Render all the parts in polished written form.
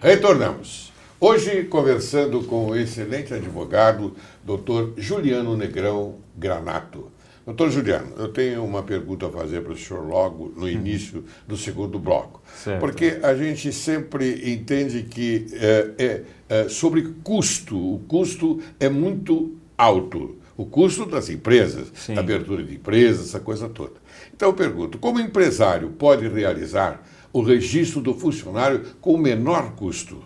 Retornamos. Hoje conversando com o excelente advogado, Dr. Juliano Negrão Granato. Doutor Juliano, eu tenho uma pergunta a fazer para o senhor logo no início do segundo bloco. Certo. Porque a gente sempre entende que sobre custo, o custo é muito alto. O custo das empresas, Sim. da abertura de empresas, essa coisa toda. Então eu pergunto, como o empresário pode realizar o registro do funcionário com o menor custo?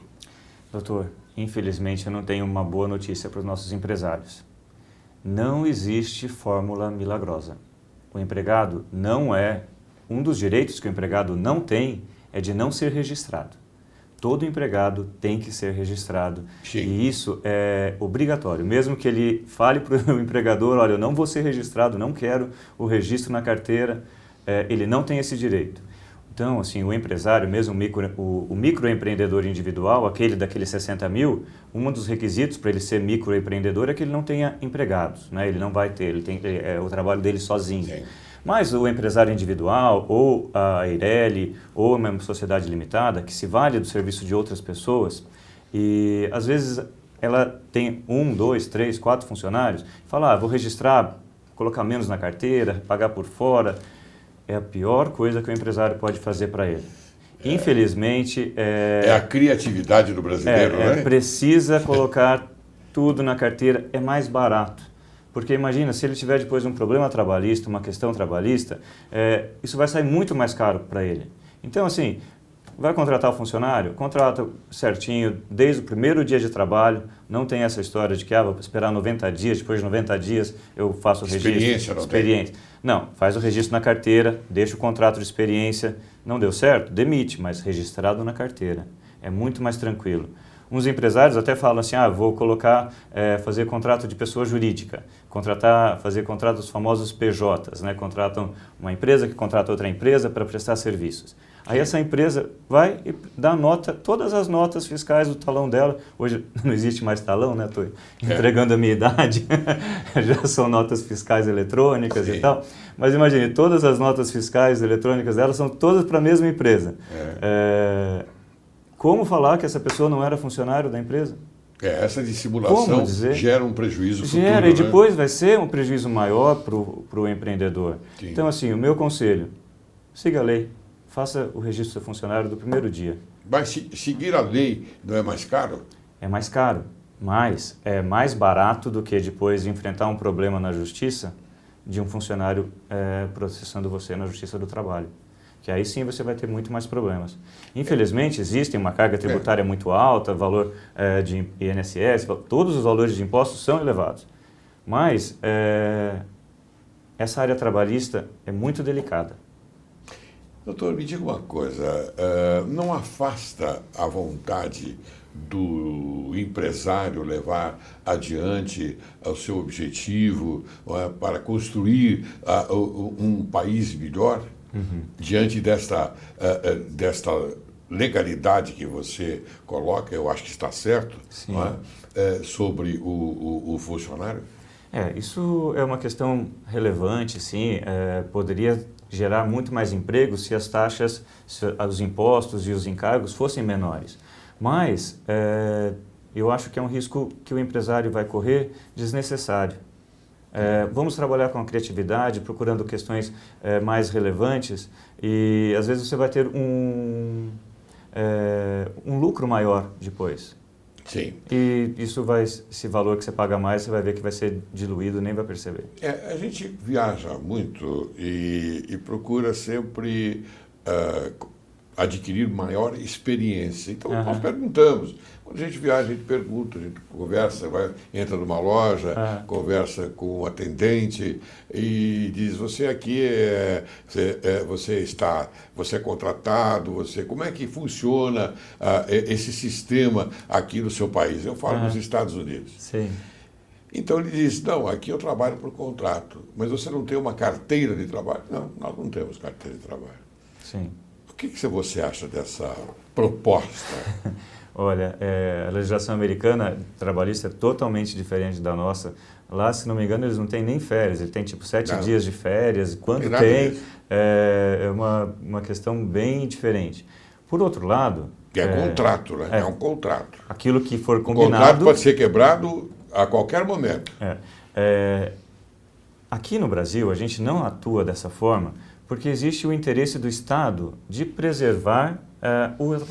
Doutor, infelizmente eu não tenho uma boa notícia para os nossos empresários. Não existe fórmula milagrosa. O empregado não é... Um dos direitos que o empregado não tem é de não ser registrado. Todo empregado tem que ser registrado. Sim. E isso é obrigatório. Mesmo que ele fale para o empregador, olha, eu não vou ser registrado, não quero o registro na carteira, ele não tem esse direito. Então, assim, o empresário, mesmo o microempreendedor individual, aquele daqueles 60 mil, um dos requisitos para ele ser microempreendedor é que ele não tenha empregados, né? Ele não vai ter, ele tem o trabalho dele sozinho. Sim. Mas o empresário individual, ou a Eireli, ou uma sociedade limitada, que se vale do serviço de outras pessoas, e às vezes ela tem 1, 2, 3, 4 funcionários, fala, vou registrar, colocar menos na carteira, pagar por fora. É a pior coisa que o empresário pode fazer para ele. Infelizmente... É a criatividade do brasileiro, né? Precisa colocar tudo na carteira, é mais barato. Porque imagina, se ele tiver depois um problema trabalhista, uma questão trabalhista, isso vai sair muito mais caro para ele. Então, assim, vai contratar o funcionário? Contrata certinho, desde o primeiro dia de trabalho. Não tem essa história de que vou esperar 90 dias, depois de 90 dias eu faço o registro. Experiência. Não, faz o registro na carteira, deixa o contrato de experiência. Não deu certo? Demite, mas registrado na carteira. É muito mais tranquilo. Uns empresários até falam assim, vou colocar, fazer contrato de pessoa jurídica, fazer contrato dos famosos PJs, né? Contratam uma empresa que contrata outra empresa para prestar serviços. Aí essa empresa vai e dá todas as notas fiscais do talão dela. Hoje não existe mais talão, né? Estou entregando a minha idade. Já são notas fiscais eletrônicas. Sim. E tal. Mas imagine, todas as notas fiscais eletrônicas dela são todas para a mesma empresa. Como falar que essa pessoa não era funcionário da empresa? Essa dissimulação gera um prejuízo futuro. Gera, e depois vai ser um prejuízo maior para o empreendedor. Sim. Então, assim, o meu conselho, siga a lei. Faça o registro do seu funcionário do primeiro dia. Mas seguir a lei não é mais caro? É mais caro, mas é mais barato do que depois enfrentar um problema na justiça de um funcionário processando você na Justiça do Trabalho. Que aí sim você vai ter muito mais problemas. Infelizmente, existe uma carga tributária muito alta, valor de INSS, todos os valores de impostos são elevados. Mas essa área trabalhista é muito delicada. Doutor, me diga uma coisa, não afasta a vontade do empresário levar adiante o seu objetivo para construir um país melhor? Uhum. Diante desta legalidade que você coloca, eu acho que está certo, não é? Sobre o funcionário? Isso é uma questão relevante, sim, poderia gerar muito mais emprego se as taxas, os impostos e os encargos fossem menores. Mas eu acho que é um risco que o empresário vai correr desnecessário. Vamos trabalhar com a criatividade, procurando questões mais relevantes e às vezes você vai ter um lucro maior depois. Sim. E esse valor que você paga mais, você vai ver que vai ser diluído, nem vai perceber. A gente viaja muito e procura sempre adquirir maior experiência. Então, nós perguntamos. Quando a gente viaja, a gente pergunta, a gente conversa, entra numa loja, conversa com o atendente e diz, você aqui você é contratado, como é que funciona esse sistema aqui no seu país? Eu falo nos Estados Unidos. Sim. Então ele diz, não, aqui eu trabalho por contrato, mas você não tem uma carteira de trabalho? Não, nós não temos carteira de trabalho. Sim. O que você acha dessa proposta? Olha, a legislação americana trabalhista é totalmente diferente da nossa. Lá, se não me engano, eles não têm nem férias. Ele tem tipo 7 dias de férias. Quando tem, é uma questão bem diferente. Por outro lado, Que é contrato, né? É um contrato. Aquilo que for O combinado... contrato pode ser quebrado a qualquer momento. Aqui no Brasil, a gente não atua dessa forma porque existe o interesse do Estado de preservar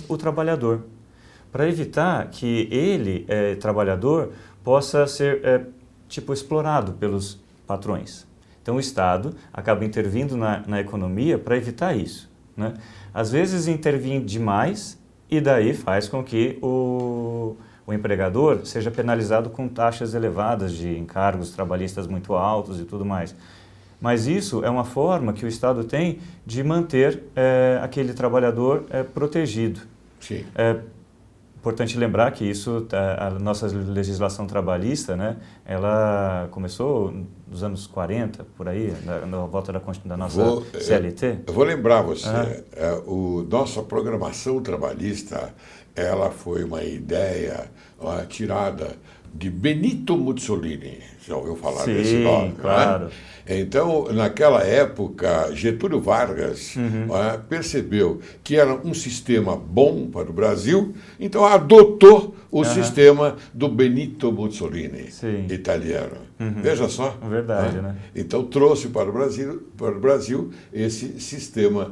o trabalhador, para evitar que ele, trabalhador, possa ser explorado pelos patrões. Então, o Estado acaba intervindo na economia para evitar isso, né? Às vezes, intervém demais e daí faz com que o empregador seja penalizado com taxas elevadas de encargos trabalhistas muito altos e tudo mais. Mas isso é uma forma que o Estado tem de manter aquele trabalhador protegido. Sim. Importante lembrar que isso, a nossa legislação trabalhista, né, ela começou nos anos 40, por aí, na volta da nossa CLT. Eu vou lembrar você, nossa programação trabalhista, ela foi uma ideia tirada de Benito Mussolini. Já ouviu falar desse nome? Claro. Né? Então, naquela época, Getúlio Vargas percebeu que era um sistema bom para o Brasil, então adotou o sistema do Benito Mussolini, italiano. Veja só. Verdade, né? Então, trouxe para o Brasil esse sistema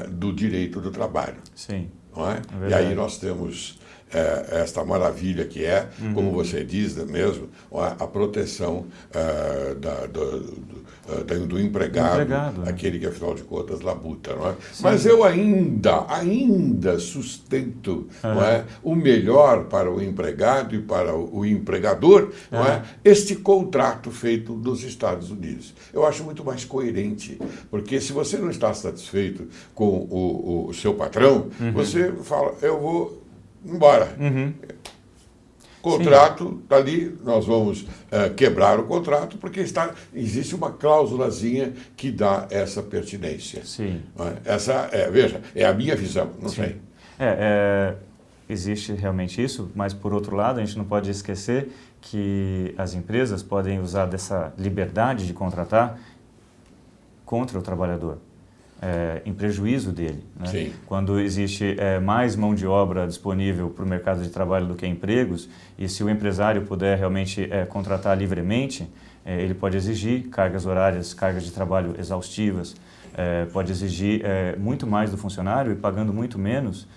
do direito do trabalho. Sim. Não é? E aí nós temos esta maravilha que é, como você diz mesmo, a proteção do empregado, aquele que, afinal de contas, labuta. Não é? Mas eu ainda sustento não é, o melhor para o empregado e para o empregador, não é, este contrato feito nos Estados Unidos. Eu acho muito mais coerente, porque se você não está satisfeito com o seu patrão, você fala, eu vou embora. Contrato está ali, nós vamos quebrar o contrato porque existe uma cláusulazinha que dá essa pertinência. Sim. Essa veja, é a minha visão, não sei. Existe realmente isso, mas por outro lado a gente não pode esquecer que as empresas podem usar dessa liberdade de contratar contra o trabalhador. Em prejuízo dele, né? Sim. Quando existe mais mão de obra disponível para o mercado de trabalho do que empregos, e se o empresário puder realmente contratar livremente, ele pode exigir cargas horárias, cargas de trabalho exaustivas, pode exigir muito mais do funcionário e pagando muito menos,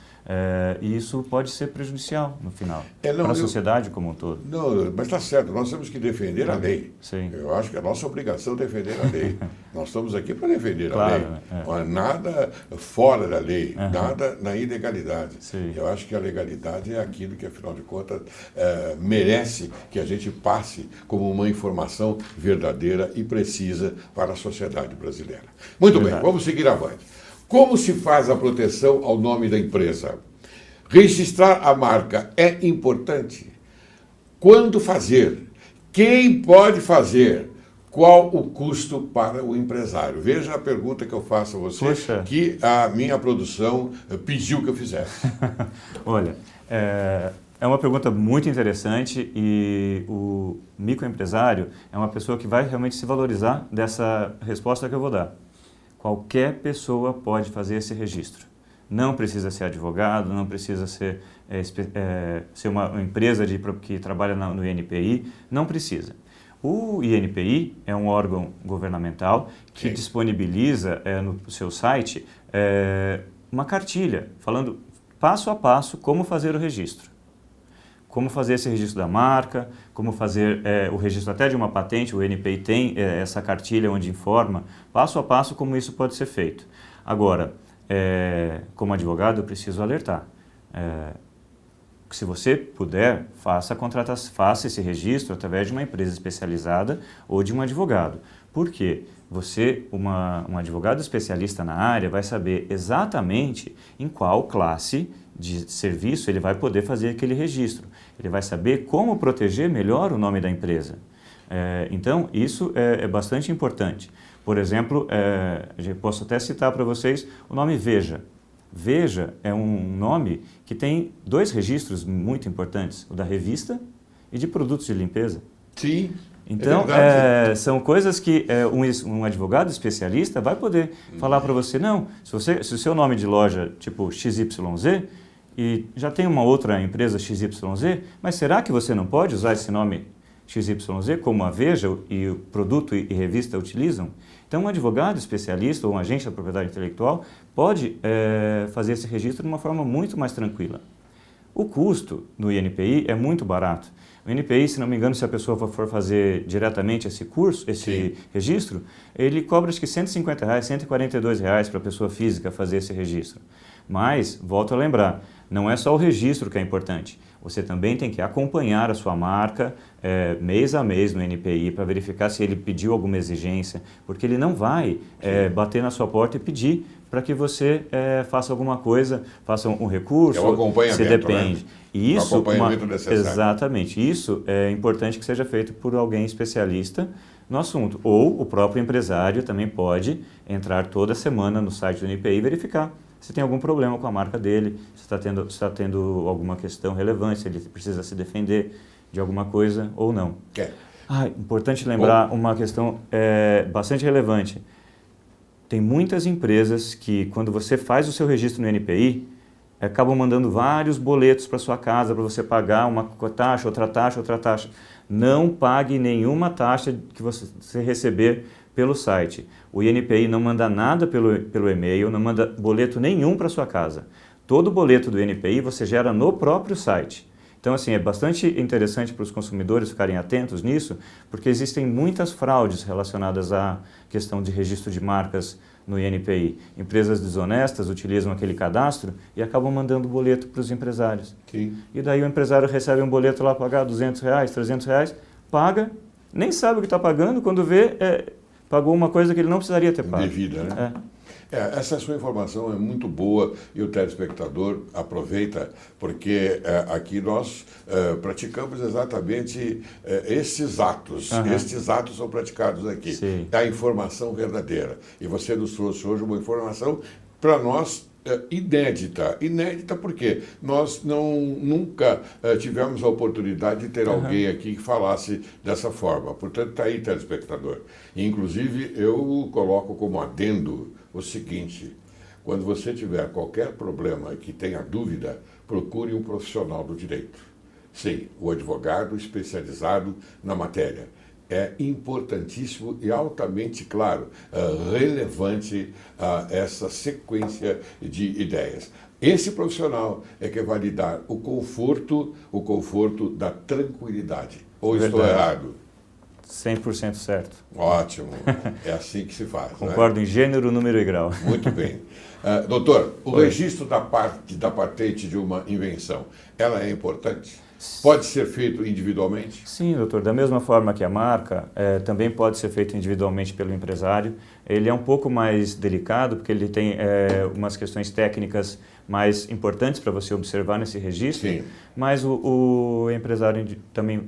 e isso pode ser prejudicial no final, para a sociedade como um todo. Não, mas está certo, nós temos que defender a lei. Sim. Eu acho que é a nossa obrigação defender a lei. Nós estamos aqui para defender a lei. Não há nada fora da lei, nada na ilegalidade. Sim. Eu acho que a legalidade é aquilo que, afinal de contas, merece que a gente passe como uma informação verdadeira e precisa para a sociedade brasileira. Muito bem, vamos seguir avante. Como se faz a proteção ao nome da empresa? Registrar a marca é importante? Quando fazer? Quem pode fazer? Qual o custo para o empresário? Veja a pergunta que eu faço a você, que a minha produção pediu que eu fizesse. Olha, é uma pergunta muito interessante e o microempresário é uma pessoa que vai realmente se valorizar dessa resposta que eu vou dar. Qualquer pessoa pode fazer esse registro. Não precisa ser advogado, não precisa ser uma empresa que trabalha no INPI, não precisa. O INPI é um órgão governamental que disponibiliza no seu site uma cartilha falando passo a passo como fazer o registro. Como fazer esse registro da marca, como fazer o registro até de uma patente, o INPI tem essa cartilha onde informa passo a passo como isso pode ser feito. Agora, como advogado, eu preciso alertar. Se você puder, faça esse registro através de uma empresa especializada ou de um advogado. Por quê? Você, um advogado especialista na área, vai saber exatamente em qual classe de serviço ele vai poder fazer aquele registro. Ele vai saber como proteger melhor o nome da empresa. Então, isso é bastante importante. Por exemplo, eu posso até citar para vocês o nome Veja. Veja é um nome que tem 2 registros muito importantes, o da revista e de produtos de limpeza. Sim. Então, são coisas que um advogado especialista vai poder falar para você, não, se o seu nome de loja, tipo XYZ, e já tem uma outra empresa XYZ, mas será que você não pode usar esse nome XYZ como a Veja e o produto e revista utilizam? Então, um advogado especialista ou um agente da propriedade intelectual pode fazer esse registro de uma forma muito mais tranquila. O custo no INPI é muito barato. O INPI, se não me engano, se a pessoa for fazer diretamente esse curso, esse registro, ele cobra acho que R$150, R$142 para a pessoa física fazer esse registro. Mas, volto a lembrar, não é só o registro que é importante. Você também tem que acompanhar a sua marca mês a mês no INPI para verificar se ele pediu alguma exigência, porque ele não vai bater na sua porta e pedir para que você faça alguma coisa, faça um recurso. É o acompanhamento, você depende. Né? E isso, o acompanhamento necessário. Exatamente. Isso é importante que seja feito por alguém especialista no assunto. Ou o próprio empresário também pode entrar toda semana no site do INPI e verificar se tem algum problema com a marca dele, se está tendo alguma questão relevante, se ele precisa se defender de alguma coisa ou não. Importante lembrar uma questão bastante relevante. Tem muitas empresas que, quando você faz o seu registro no INPI, acabam mandando vários boletos para sua casa para você pagar uma taxa, outra taxa, outra taxa. Não pague nenhuma taxa que você receber pelo site. O INPI não manda nada pelo e-mail, não manda boleto nenhum para sua casa. Todo boleto do INPI você gera no próprio site. Então, assim, é bastante interessante para os consumidores ficarem atentos nisso, porque existem muitas fraudes relacionadas à questão de registro de marcas no INPI. Empresas desonestas utilizam aquele cadastro e acabam mandando boleto para os empresários. Sim. E daí o empresário recebe um boleto lá pagar R$200, R$300, paga, nem sabe o que está pagando, quando vê, pagou uma coisa que ele não precisaria ter pago. Devida, né? Essa sua informação é muito boa e o telespectador aproveita, porque aqui nós praticamos exatamente esses atos. Estes atos são praticados aqui. Sim. A informação verdadeira. E você nos trouxe hoje uma informação para nós inédita. Inédita porque nós nunca tivemos a oportunidade de ter alguém aqui que falasse dessa forma. Portanto, está aí, telespectador. E, inclusive, eu coloco como adendo o seguinte: quando você tiver qualquer problema que tenha dúvida, procure um profissional do direito. Sim, o advogado especializado na matéria. É importantíssimo e altamente, claro, relevante essa sequência de ideias. Esse profissional é que vai lhe dar o conforto da tranquilidade. Ou estou errado? 100% certo. Ótimo. É assim que se faz. Concordo, né? Em gênero, número e grau. Muito bem. Doutor, o registro da patente de uma invenção, ela é importante? Pode ser feito individualmente? Sim, doutor. Da mesma forma que a marca, também pode ser feito individualmente pelo empresário. Ele é um pouco mais delicado, porque ele tem umas questões técnicas mais importantes para você observar nesse registro. Sim. Mas o empresário também,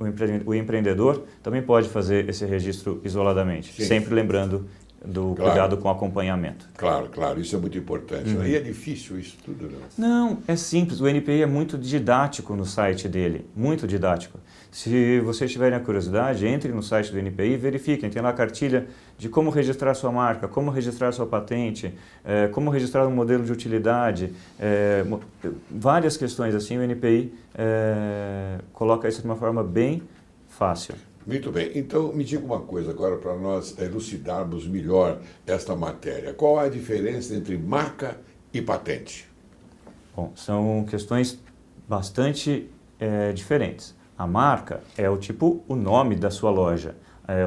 o empreendedor também pode fazer esse registro isoladamente, Sim. sempre lembrando do cuidado com o acompanhamento. Claro, isso é muito importante. E é difícil isso tudo, não? Não, é simples. O INPI é muito didático no site dele, muito didático. Se vocês tiverem a curiosidade, entre no site do INPI e verifiquem. Tem lá a cartilha de como registrar sua marca, como registrar sua patente, como registrar um modelo de utilidade, várias questões assim. O INPI coloca isso de uma forma bem fácil. Muito bem. Então, me diga uma coisa agora para nós elucidarmos melhor esta matéria. Qual a diferença entre marca e patente? Bom, são questões bastante diferentes. A marca é o nome da sua loja,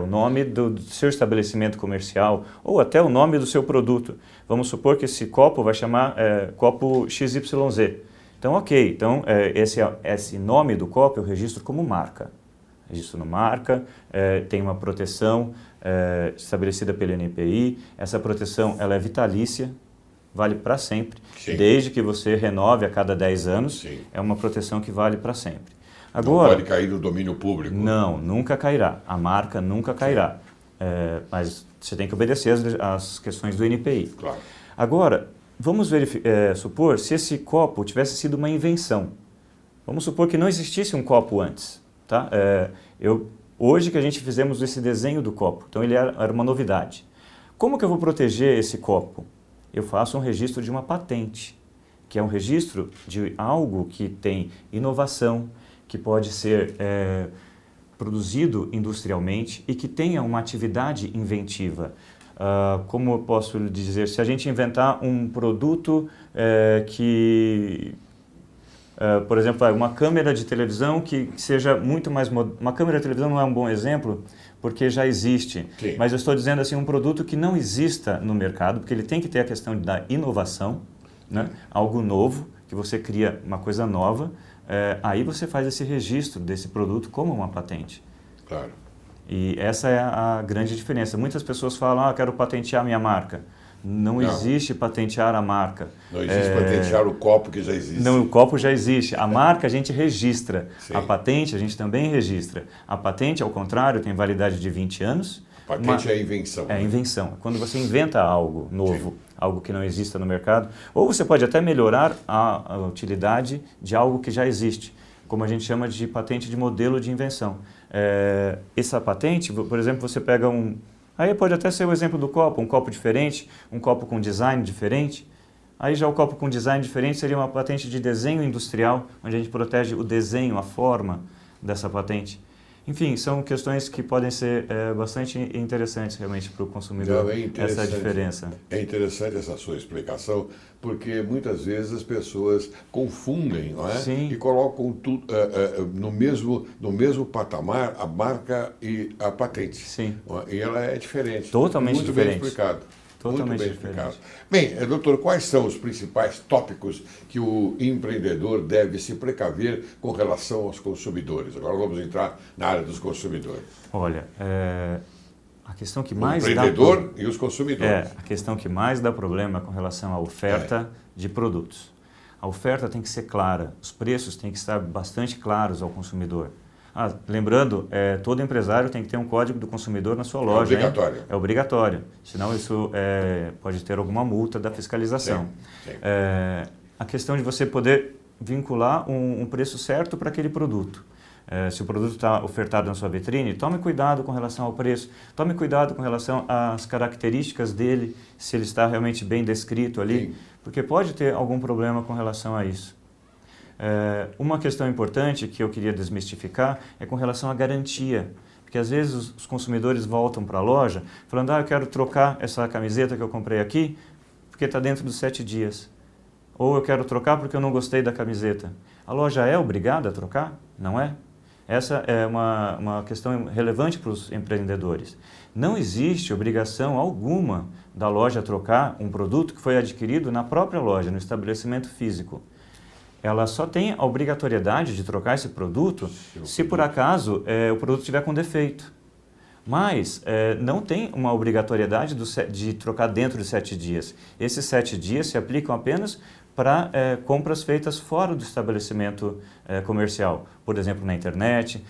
o nome do seu estabelecimento comercial ou até o nome do seu produto. Vamos supor que esse copo vai chamar copo XYZ. Então, ok. Então, esse nome do copo eu registro como marca. Registro no marca, tem uma proteção estabelecida pelo INPI. Essa proteção ela é vitalícia, vale para sempre. Sim. Desde que você renove a cada 10 anos, sim, é uma proteção que vale para sempre. Agora, não pode cair no domínio público. Não, nunca cairá. A marca nunca cairá. Mas você tem que obedecer às questões do INPI. Claro. Agora, vamos supor se esse copo tivesse sido uma invenção. Vamos supor que não existisse um copo antes. Tá? Hoje que a gente fizemos esse desenho do copo, então ele era uma novidade. Como que eu vou proteger esse copo? Eu faço um registro de uma patente. que é um registro de algo que tem inovação, que pode ser produzido industrialmente e que tenha uma atividade inventiva. Como eu posso lhe dizer, se a gente inventar um produto por exemplo, uma câmera de televisão que seja muito mais... Uma câmera de televisão não é um bom exemplo, porque já existe. Sim. Mas eu estou dizendo assim, um produto que não exista no mercado, porque ele tem que ter a questão da inovação, né? Algo novo, que você cria uma coisa nova, aí você faz esse registro desse produto como uma patente. Claro. E essa é a grande diferença. Muitas pessoas falam, quero patentear minha marca. Não existe patentear a marca. Não existe patentear o copo que já existe. Não, o copo já existe. A marca a gente registra. Sim. A patente a gente também registra. A patente, ao contrário, tem validade de 20 anos. Patente é a invenção. É a invenção. Quando você inventa algo novo, algo que não exista no mercado, ou você pode até melhorar a utilidade de algo que já existe, como a gente chama de patente de modelo de invenção. Essa patente, por exemplo, você pega aí pode até ser o exemplo do copo, um copo diferente, um copo com design diferente. Aí já o copo com design diferente seria uma patente de desenho industrial, onde a gente protege o desenho, a forma dessa patente. Enfim, são questões que podem ser bastante interessantes realmente para o consumidor, essa diferença. É interessante essa sua explicação, porque muitas vezes as pessoas confundem, não é? Sim. E colocam tudo no mesmo patamar a marca e a patente. Sim. E ela é diferente. Totalmente muito diferente. Bem explicado. Totalmente Muito bem diferente. explicado. Bem, doutor, quais são os principais tópicos que o empreendedor deve se precaver com relação aos consumidores? Agora vamos entrar na área dos consumidores. Olha, a questão que mais o empreendedor e os consumidores. A questão que mais dá problema com relação à oferta de produtos. A oferta tem que ser clara, os preços têm que estar bastante claros ao consumidor. Lembrando, todo empresário tem que ter um código do consumidor na sua loja. É obrigatório. Hein? É obrigatório, senão isso pode ter alguma multa da fiscalização. Sim. A questão de você poder vincular um preço certo para aquele produto. Se o produto está ofertado na sua vitrine, tome cuidado com relação ao preço, tome cuidado com relação às características dele, se ele está realmente bem descrito ali, Sim. porque pode ter algum problema com relação a isso. Uma questão importante que eu queria desmistificar é com relação à garantia, porque às vezes os consumidores voltam para a loja falando, eu quero trocar essa camiseta que eu comprei aqui porque está dentro dos 7 dias. Ou eu quero trocar porque eu não gostei da camiseta. A loja é obrigada a trocar? Não é? Essa é uma questão relevante para os empreendedores. Não existe obrigação alguma da loja trocar um produto que foi adquirido na própria loja, no estabelecimento físico. Ela só tem a obrigatoriedade de trocar esse produto se por acaso o produto estiver com defeito. Mas não tem uma obrigatoriedade de trocar dentro de 7 dias. Esses 7 dias se aplicam apenas para compras feitas fora do estabelecimento comercial. Por exemplo, na internet,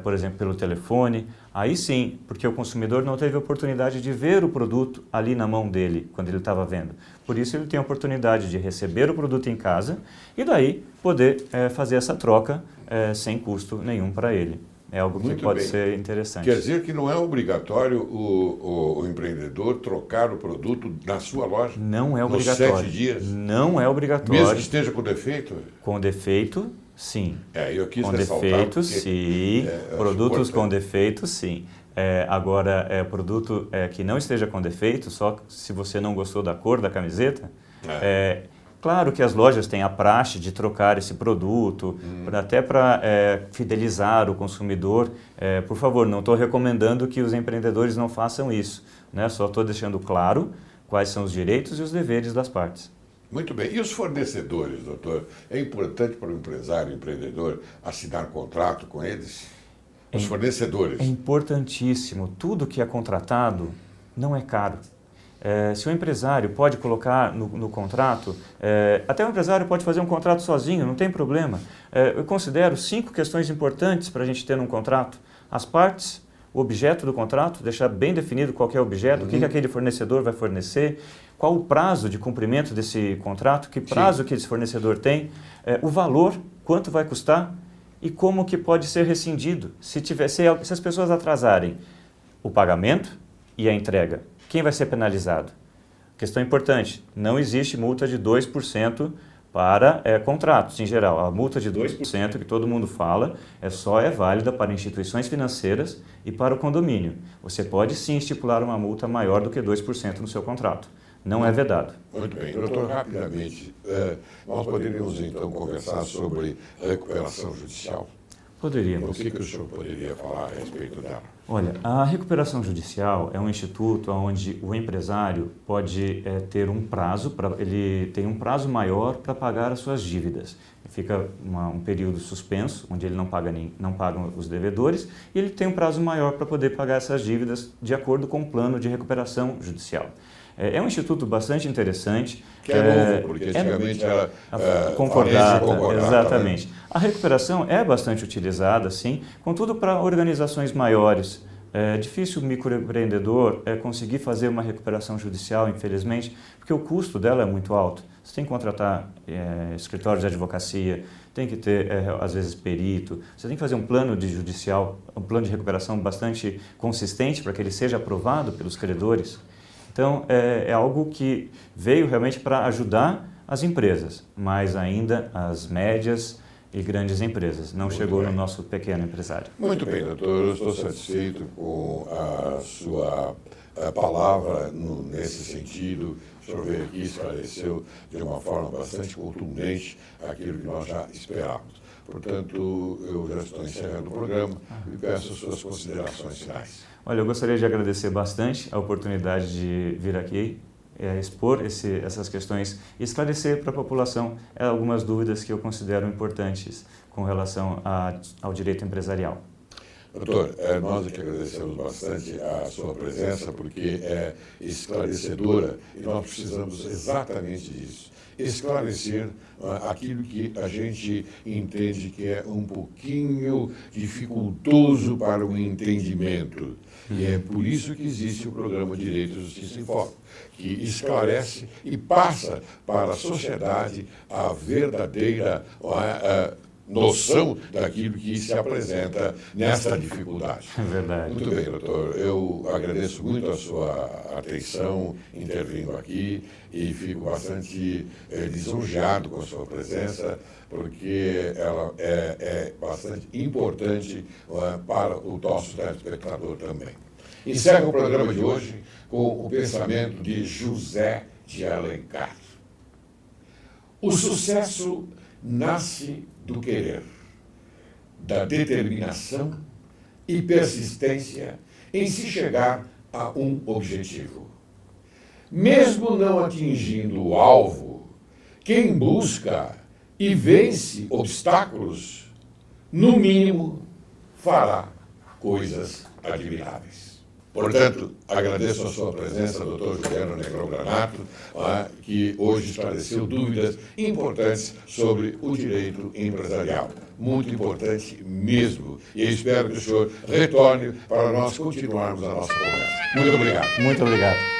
por exemplo, pelo telefone. Aí sim, porque o consumidor não teve a oportunidade de ver o produto ali na mão dele, quando ele estava vendo. Por isso ele tem a oportunidade de receber o produto em casa e daí poder fazer essa troca sem custo nenhum para ele. É algo que pode ser interessante. Quer dizer que não é obrigatório o empreendedor trocar o produto na sua loja? Não é obrigatório. Nos 7 dias? Não é obrigatório. Mesmo que esteja com defeito? Com defeito, sim. Eu quis com ressaltar defeito, sim. Produtos com defeito, sim. Agora, produto que não esteja com defeito, só se você não gostou da cor da camiseta, claro que as lojas têm a praxe de trocar esse produto, até para fidelizar o consumidor. Por favor, não estou recomendando que os empreendedores não façam isso, né? Só estou deixando claro quais são os direitos e os deveres das partes. Muito bem. E os fornecedores, doutor? É importante para o empresário, o empreendedor, assinar contrato com eles? Os fornecedores? É importantíssimo. Tudo que é contratado não é caro. Se o empresário pode colocar no contrato, até o empresário pode fazer um contrato sozinho, não tem problema. Eu considero 5 questões importantes para a gente ter num contrato. As partes, o objeto do contrato, deixar bem definido qual que é o objeto, o que aquele fornecedor vai fornecer, qual o prazo de cumprimento desse contrato, que prazo que esse fornecedor tem, o valor, quanto vai custar e como que pode ser rescindido se as pessoas atrasarem o pagamento e a entrega. Quem vai ser penalizado? Questão importante, não existe multa de 2% para contratos em geral. A multa de 2% que todo mundo fala só é válida para instituições financeiras e para o condomínio. Você pode sim estipular uma multa maior do que 2% no seu contrato. Não é vedado. Muito bem. Doutor, rapidamente, nós poderíamos então conversar sobre recuperação judicial? Poderíamos. O que o senhor poderia falar a respeito dela? Olha, a recuperação judicial é um instituto onde o empresário pode ter um prazo, ele tem um prazo maior para pagar as suas dívidas. Fica um período suspenso, onde ele não paga os devedores, e ele tem um prazo maior para poder pagar essas dívidas de acordo com o plano de recuperação judicial. É um instituto bastante interessante. Que é novo, porque antigamente era concordata, exatamente. Né? A recuperação é bastante utilizada, sim, contudo para organizações maiores. É difícil o microempreendedor conseguir fazer uma recuperação judicial, infelizmente, porque o custo dela é muito alto. Você tem que contratar escritórios de advocacia, tem que ter, às vezes, perito, você tem que fazer um plano de judicial, um plano de recuperação bastante consistente para que ele seja aprovado pelos credores. Então, é algo que veio realmente para ajudar as empresas, mas ainda as médias e grandes empresas. Não chegou no nosso pequeno empresário. Muito bem, doutor. Eu estou satisfeito com a sua palavra nesse sentido. O senhor veio aqui e esclareceu de uma forma bastante contundente aquilo que nós já esperávamos. Portanto, eu já estou encerrando o programa e peço as suas considerações finais. Olha, eu gostaria de agradecer bastante a oportunidade de vir aqui, expor essas questões e esclarecer para a população algumas dúvidas que eu considero importantes com relação ao direito empresarial. Doutor, nós aqui agradecemos bastante a sua presença, porque é esclarecedora e nós precisamos exatamente disso. Esclarecer aquilo que a gente entende que é um pouquinho dificultoso para o entendimento. E é por isso que existe o programa Direito e Justiça em Foco, que esclarece e passa para a sociedade a verdadeira noção daquilo que se apresenta nessa dificuldade. É verdade. Muito bem, doutor. Eu agradeço muito a sua atenção intervindo aqui e fico bastante lisonjeado com a sua presença, porque ela é bastante importante para o nosso telespectador também. Encerro o programa de hoje com o pensamento de José de Alencar. O sucesso nasce do querer, da determinação e persistência em se chegar a um objetivo. Mesmo não atingindo o alvo, quem busca e vence obstáculos, no mínimo, fará coisas admiráveis. Portanto, agradeço a sua presença, doutor Juliano Negrão Granato, que hoje esclareceu dúvidas importantes sobre o direito empresarial. Muito importante mesmo. E espero que o senhor retorne para nós continuarmos a nossa conversa. Muito obrigado. Muito obrigado.